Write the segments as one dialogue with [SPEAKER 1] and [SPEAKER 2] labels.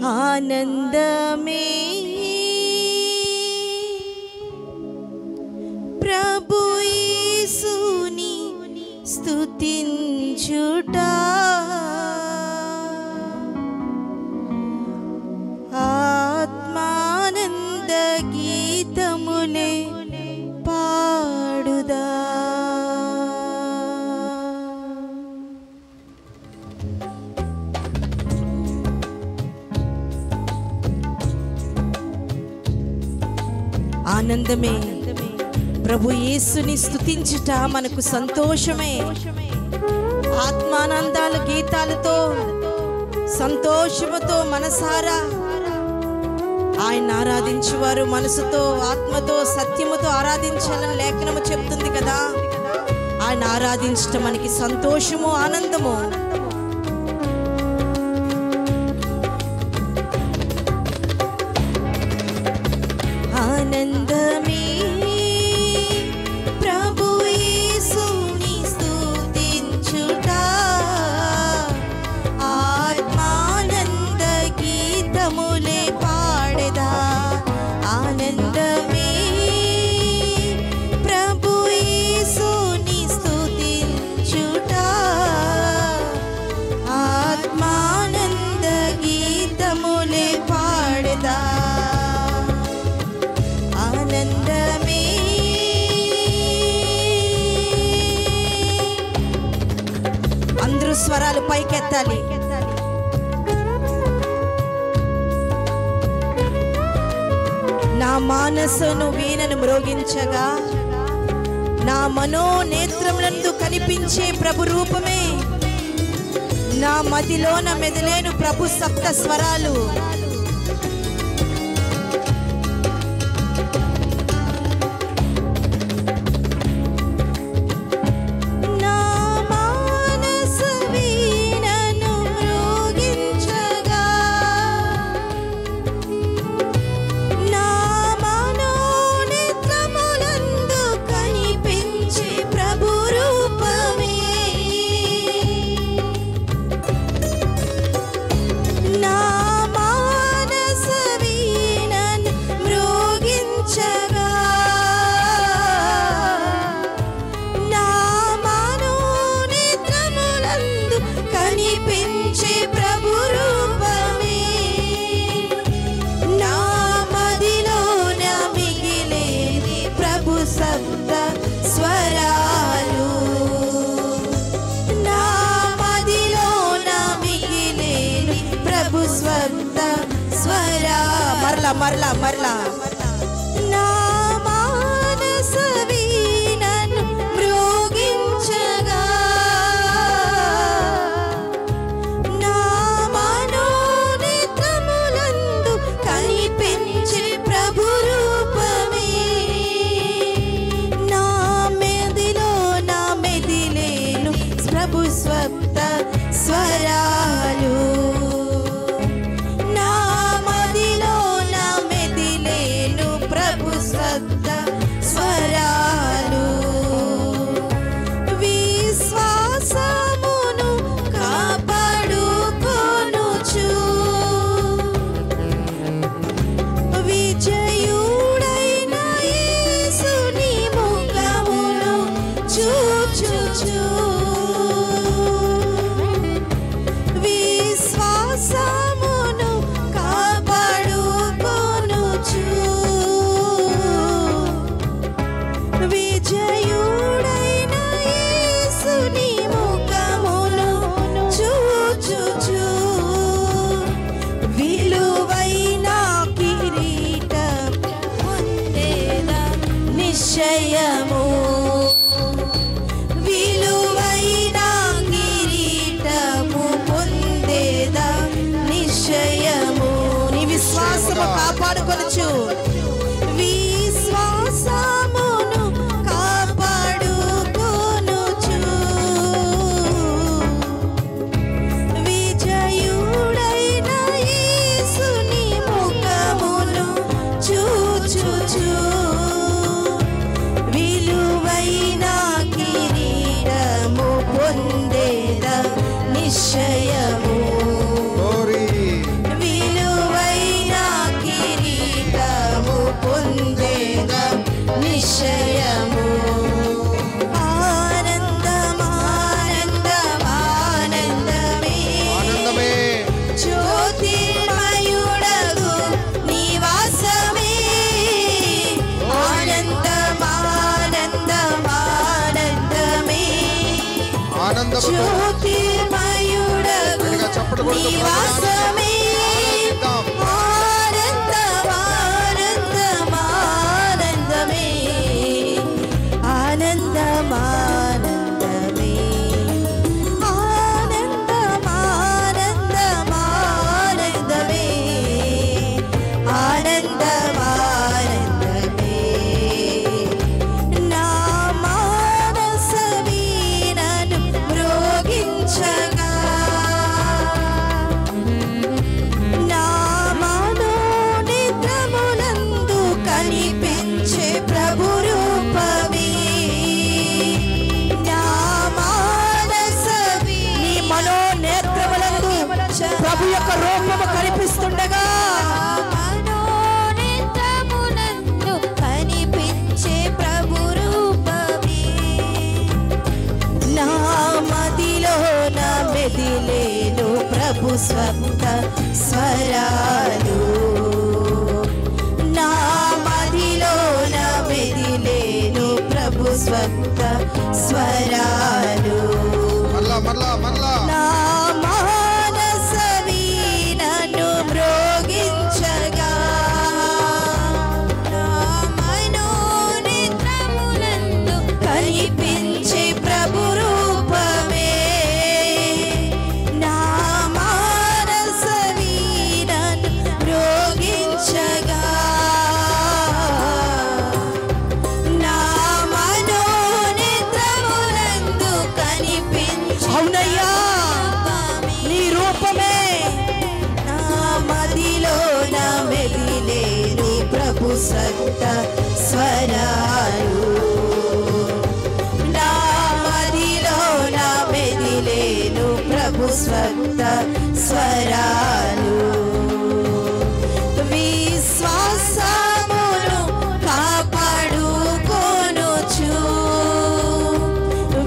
[SPEAKER 1] ఆనందమే ప్రభు యేసుని స్తుతించుట ఆత్మానంద గీతములే పాడుదా. ఆనందమే ప్రభు యేసుని స్తుతించుట మనకు సంతోషమే. ఆత్మానందాల గీతాలతో సంతోషముతో మనసారా ఆయన ఆరాధించేవారు మనసుతో ఆత్మతో సత్యముతో ఆరాధించాలని లేఖనము చెప్తుంది కదా. ఆయన ఆరాధించటం మనకి సంతోషము ఆనందము. ఆనందమే ప్రభు యేసుని స్తుతించుట ఆత్మానంద గీతములే పాడెదా. ఆనందమే ప్రభు యేసుని స్తుతించుట ఆత్మానంద గీతములే పాడెదా. ఆనందమే అందరూ స్వరాలు పైకెత్తాలి. నా మనసును వీణను మ్రోగించగా నా మనోనేత్రములందు కనిపించే ప్రభు రూపమే నా మదిలోన మెదిలేను ప్రభు సప్త స్వరాలు. మరలా మరలా నా మానస వీణను మ్రోగించగా నా మనోనేత్రములందు కనిపించే ప్రభు రూపమే నా మెదిలో నా మెదిలేను ప్రభు స్వప్త స్వరాలు. స్వరాలు విశ్వాసమును కాపాడుకొనుచు విజయుడైన యేసుని ముఖమును చూచుచు విశ్వాసమును కాపాడుకొనుచు విజయుడైన యేసుని ముఖమును చూచుచు విలువైన కిరీటం పొందేదా నిశ్చయము. విలువైన కిరీటము పొందేదా నిశ్చయము. నీ విశ్వాసము కాపాడుకొనుచు విశ్వాసమును కాపాడుకొనుచు విజయుడైన యేసుని ముఖమును చూచుచు విలువైన కిరీటము పొందేదా నిశ్చయము. విలువ
[SPEAKER 2] కొడుతూ
[SPEAKER 1] నివాసమే ఆనందం ఆనందం ఆనందమే ఆనందం ఆనందమే ఆనందం ఆనందం ఆనందమే ఆనందం ఆనందమే నా మానస వీణను మ్రోగించగా నా మనోనేత్రములందు కనిపించే ప్రభు రూపమే నా మానస నీ మనోనేత్రములందు ప్రభు యొక్క రూపము కనిపిస్తుండగా మనోనేత్రములందు కనిపించే ప్రభు రూపమే నా మదిలో నా మెదిలేను ప్రభు స్వంత స్వరాలు నా మదిలో నా మెదిలేను ప్రభు స్వంత స్వరాలు నా మానస వీణను మ్రోగించగా నా మనోనేత్రములందు కనిపించే ప్రభు రూపమే నా మానస వీణను మ్రోగించగా నా మనోనేత్రములందు కనిపించే అవునయ్యా నీ రూపమే నా మదిలో నా మెదిలేను ప్రభు సంత స్వరాలు నా మదిలో నా మెదిలేను ప్రభు స్వంత స్వరాలు విశ్వాసమును కాపాడుకొనుచు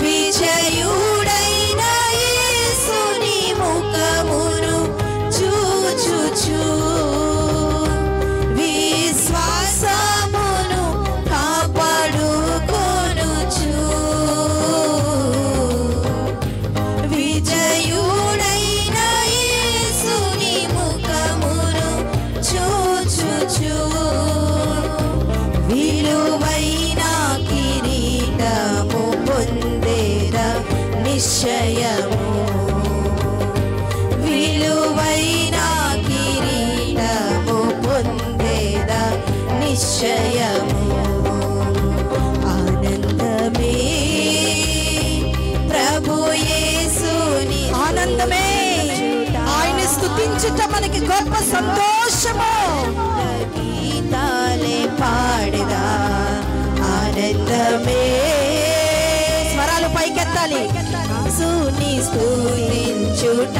[SPEAKER 1] విజయుడైన యేసుని ముఖమును చూచుచు విశ్వాసమును కాపాడుకొనుచు విజయుడైన యేసుని ముఖమును చూచుచు విలువైన కిరీటము పొందేరా నిశ్చయము విలువైన కిరీటము పొందేరా నిశ్చయము ఆనందమే ప్రభు యేసుని ఆనందమే ఆయన స్తుతించుట మనకి గొప్ప సంతోషము గీతాలే పాడదా ఆనందమే స్వరాలు పైకెత్తాలి సుని స్తుతించుట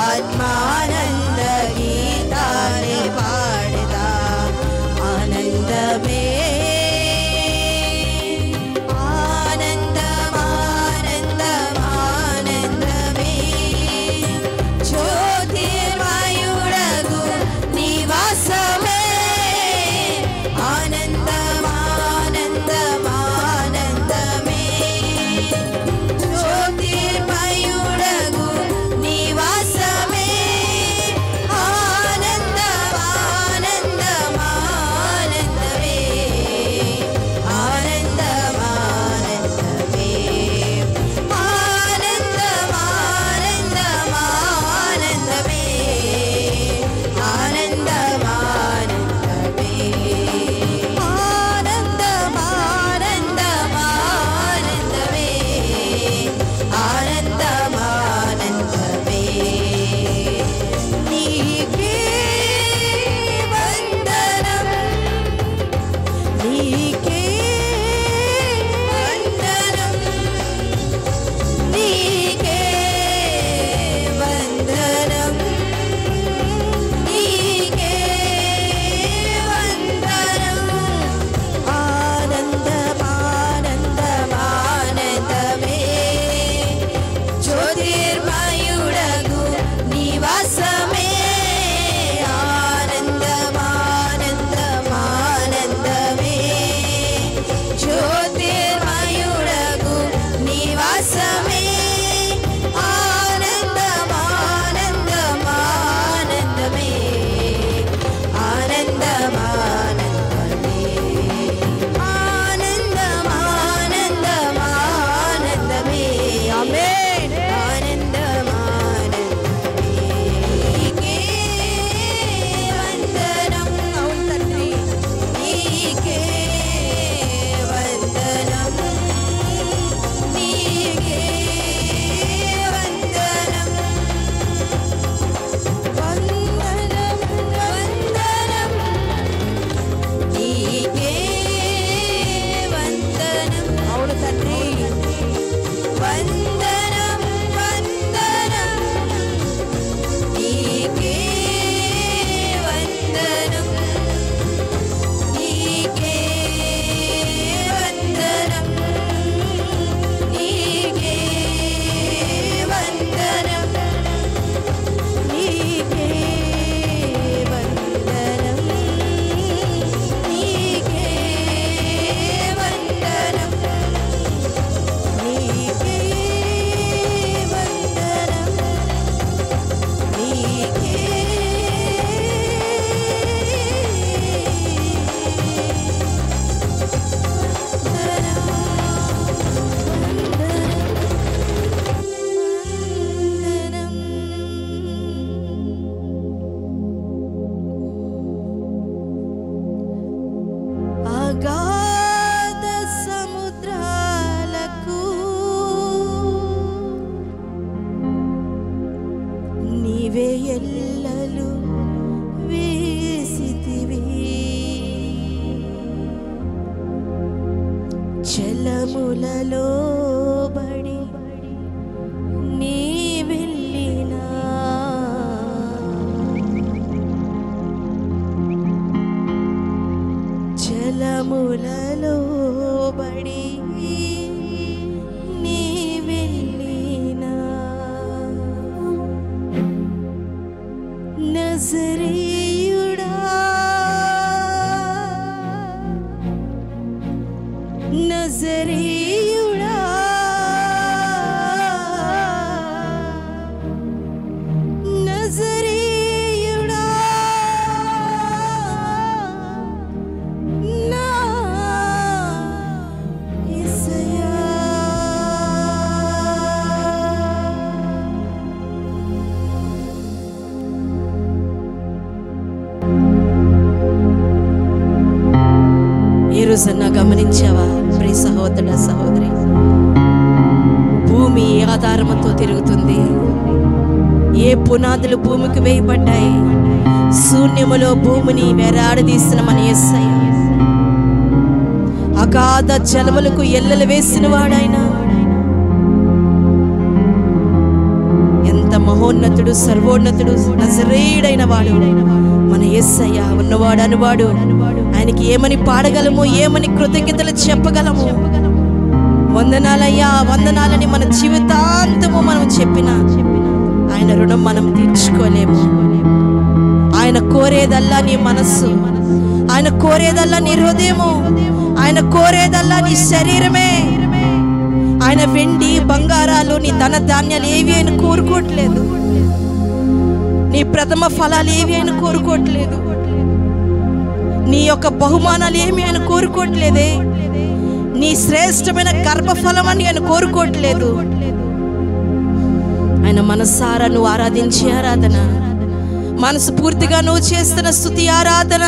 [SPEAKER 1] ఆత్మానంద గీతాలే పాడదా ఆనందమే ఆనందం ఆనందం ఆనందమే జ్యోతిర్మయుడగు నివాసమే ఆనందం ఆనందం ఆనందమే జ్యోతిర్మయుడగు నీవే ఎల్లలు వేసితివి జలములలో బడి నీ వెళ్ళినా జలములలో బడి నీ వెళ్ళినా నజరీయుడా నజరీయుడా నజరీయుడా నా యేసయ్యా ఈ రోజున గమనించావా ప్రియ సహోదరుడ సహోదరి, భూమి ఏ ఆధారముతో తిరుగుతుంది? ఏ పునాదులు భూమికి వేయబడ్డాయి? శూన్యములో భూమిని వేలాడదీసిన మన యేసయ్య అగాధ జలములకు ఎల్లలు వేసిన వాడాయన. ఎంత మహోన్నతుడు, సర్వోన్నతుడు, నజరేయుడైన వాడు మన యేసయ్య. ఉన్నవాడు అనువాడు. ఆయనకి ఏమని పాడగలము, ఏమని కృతజ్ఞతలు చెప్పగలము? వందనాలయ్యా, వందనాలని మన జీవితాంతము మనం చెప్పినా ఆయన రుణం మనం తీర్చుకోలేము. ఆయన కోరేదల్లా నీ మనస్సు, ఆయన కోరేదల్లా నీ హృదయము, ఆయన కోరేదల్లా నీ శరీరమే. ఆయన వెండి బంగారాలు, నీ ధన ధాన్యాలు ఏవి ఆయన కోరుకోవట్లేదు. నీ ప్రథమ ఫలాలు ఏవి ఆయన కోరుకోవట్లేదు. నీ యొక్క బహుమానాలు ఏమి ఆయన కోరుకోవట్లేదే. నీ శ్రేష్టమైన గర్భఫలం అని ఆయన కోరుకోవట్లేదు. ఆయన మనసారా నువ్వు ఆరాధించే ఆరాధన, మనసు పూర్తిగా నువ్వు చేస్తున్న స్తుతి ఆరాధన,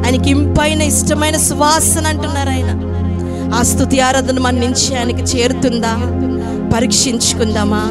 [SPEAKER 1] ఆయనకి ఇంపైన ఇష్టమైన సువాసన అంటున్నారు ఆయన. ఆ స్తుతి ఆరాధన మన నుంచి ఆయనకి చేరుతుందా? పరీక్షించుకుందామా?